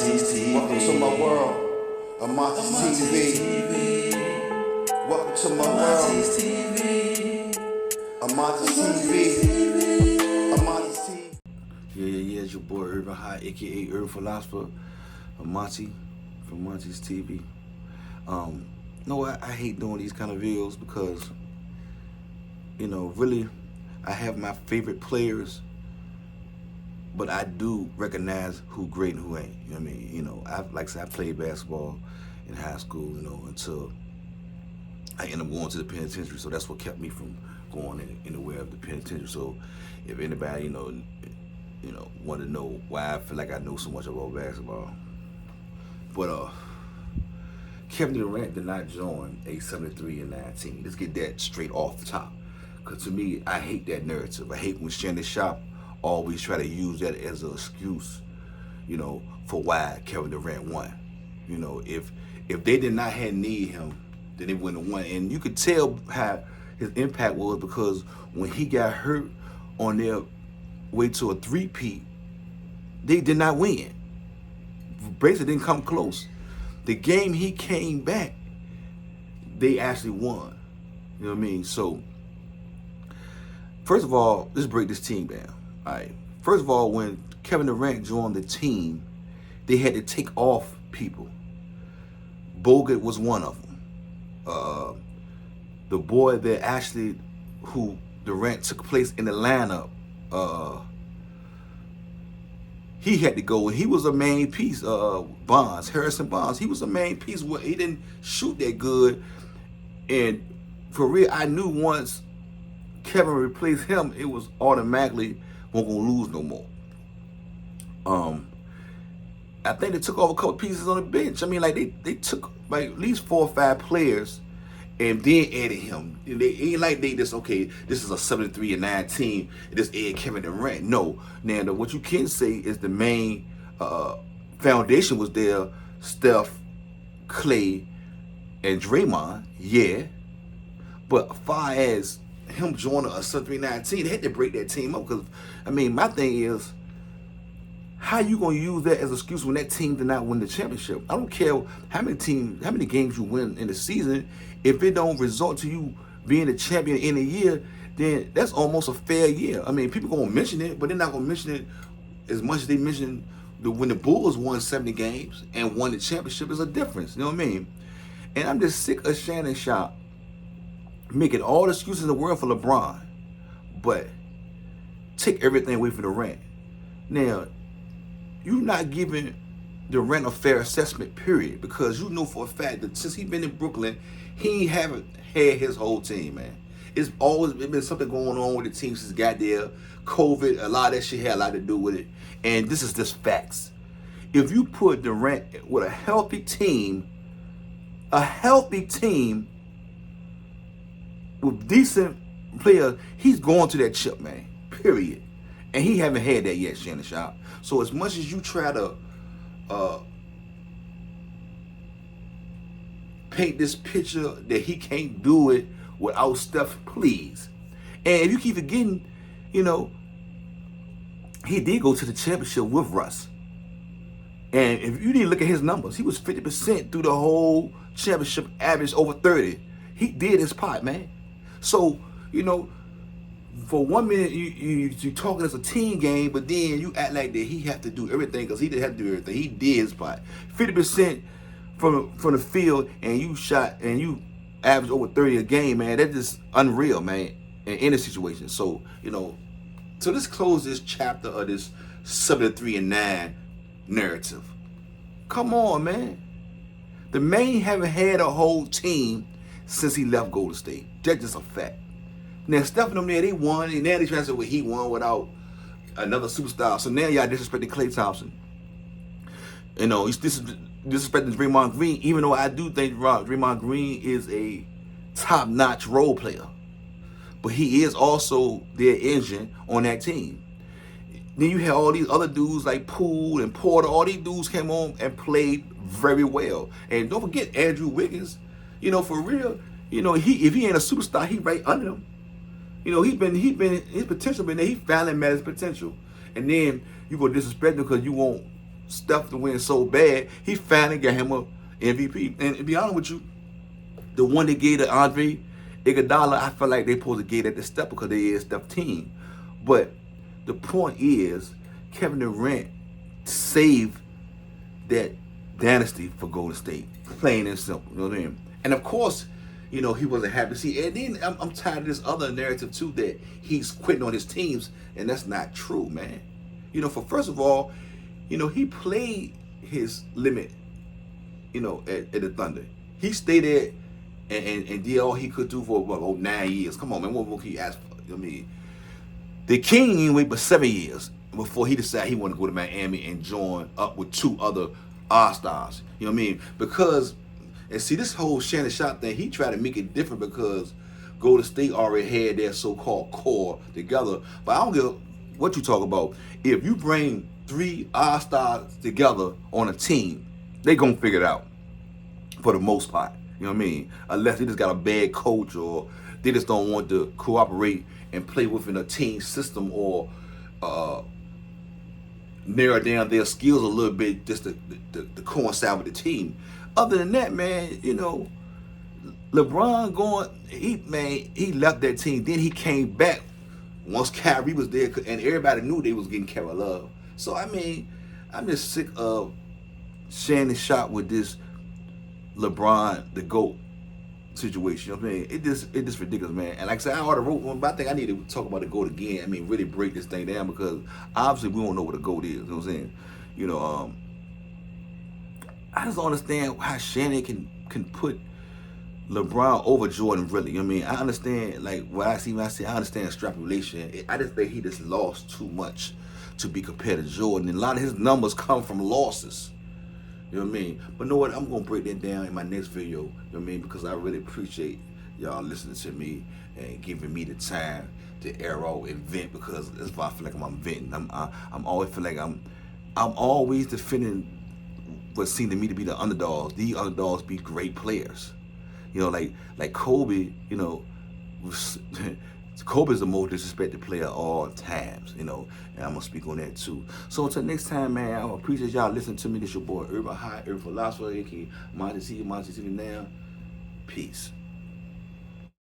Amontes'TV. Welcome to my world, Amontes'TV. Welcome to my world, Amontes'TV. Amontes'TV. Yeah, it's your boy Urban High, aka Urban Philosopher, Amonte from Amontes'TV. No, I hate doing these kind of videos because, really, I have my favorite players, but I do recognize who great and who ain't. You know what I mean? Like I said, I played basketball in high school, until I ended up going to the penitentiary. So that's what kept me from going anywhere of the penitentiary. So if anybody, want to know why I feel like I know so much about basketball. But Kevin Durant did not join a 73-19. Let's get that straight off the top. Because to me, I hate that narrative. I hate when Shannon Sharp always try to use that as an excuse, for why Kevin Durant won. If they did not have need him, then they wouldn't have won. And you could tell how his impact was, because when he got hurt on their way to a three-peat, they did not win. Basically didn't come close. The game he came back, they actually won. You know what I mean? So, first of all, let's break this team down. All right. First of all, when Kevin Durant joined the team, they had to take off people. Bogut was one of them. The boy that actually, who Durant took place in the lineup, he had to go, and he was a main piece. Harrison Barnes, he was a main piece. Where he didn't shoot that good, and for real, I knew once Kevin replaced him, it was automatically won't gonna lose no more. I think they took off a couple pieces on the bench. I mean, like they took like at least 4 or 5 players and then added him. And they ain't like they just, okay, this is a 73-9 team, and just add Kevin Durant. No. Now, what you can say is the main foundation was there: Steph, Clay, and Draymond. Yeah. But as far as him joining a 73-9 team, they had to break that team up. Because, my thing is, how you gonna use that as an excuse when that team did not win the championship? I don't care how many games you win in the season. If it don't result to you being a champion in a year, then that's almost a fair year. People gonna mention it, but they're not gonna mention it as much as they mention when the Bulls won 70 games and won the championship. Is a difference. You know what I mean? And I'm just sick of Shannon Sharp making all the excuses in the world for LeBron, but take everything away from Durant. Now, you're not giving Durant a fair assessment, period, because you know for a fact that since he's been in Brooklyn, he haven't had his whole team, man. It's always been something going on with the team since he got there. COVID, a lot of that shit had a lot to do with it. And this is just facts. If you put Durant with a healthy team with decent players, he's going to that chip, man, period. And he haven't had that yet, Shannon Sharp. So as much as you try to paint this picture that he can't do it without Steph, please. And if you keep forgetting, he did go to the championship with Russ. And if you didn't look at his numbers, he was 50% through the whole championship, average over 30. He did his part, man. So, for 1 minute you talking as a team game, but then you act like that he have to do everything, because he didn't have to do everything. He did his part. 50% from the field, and you shot and you average over 30 a game, man. That's just unreal, man, in any situation. So, so let's close this chapter of this 73-9 narrative. Come on, man. The man haven't had a whole team since he left Golden State. That's just a fact. Now, Steph and them there, they won, and now they trying to say, well, he won without another superstar. So now y'all disrespecting Klay Thompson. He's disrespecting Draymond Green, even though I do think Draymond Green is a top-notch role player. But he is also their engine on that team. Then you had all these other dudes like Poole and Porter. All these dudes came on and played very well. And don't forget Andrew Wiggins. For real, if he ain't a superstar, he right under him. His potential been there. He finally met his potential. And then you go disrespect him because you want Steph to win so bad, he finally got him a MVP. And to be honest with you, the one they gave to Andre Iguodala, I feel like they supposed to give that to Steph because they is Steph team. But the point is, Kevin Durant saved that dynasty for Golden State, plain and simple. You know what I mean? And of course, he wasn't happy to see. And then I'm tired of this other narrative too that he's quitting on his teams, and that's not true, man. For first of all, he played his limit, at the Thunder. He stayed there and did all he could do for 9 years. Come on, man, what more can you ask for? The King didn't wait but 7 years before he decided he wanted to go to Miami and join up with 2 other All-Stars. You know what I mean? Because, and see, this whole Shannon Sharpe thing, he tried to make it different because Golden State already had their so-called core together. But I don't give what you talk about. If you bring 3 All-Stars together on a team, they gonna figure it out for the most part. You know what I mean? Unless they just got a bad coach or they just don't want to cooperate and play within a team system or narrow down their skills a little bit just to coincide with the team. Other than that, man, LeBron he left that team. Then he came back once Kyrie was there, and everybody knew they was getting Kevin Love. So, I mean, I'm just sick of Shannon Sharpe with this LeBron, the GOAT situation. You know what I mean? It just ridiculous, man. And like I said, I already wrote one, but I think I need to talk about the GOAT again. I mean, really break this thing down because obviously we don't know what the GOAT is. You know what I'm saying? I just don't understand how Shannon can put LeBron over Jordan, really. You know what I mean? I understand, like, when I understand extrapolation. I just think he just lost too much to be compared to Jordan. And a lot of his numbers come from losses. You know what I mean? But you know what? I'm going to break that down in my next video. You know what I mean? Because I really appreciate y'all listening to me and giving me the time to air out and vent, because that's why I feel like I'm venting. I'm always feel like I'm always defending what seemed to me to be the underdogs. These underdogs be great players. Like Kobe, Kobe's the most disrespected player of all times, and I'm going to speak on that too. So until next time, man, I appreciate y'all listening to me. This your boy, Urban High, Urban Philosopher, aka Amontes'TV now. Peace.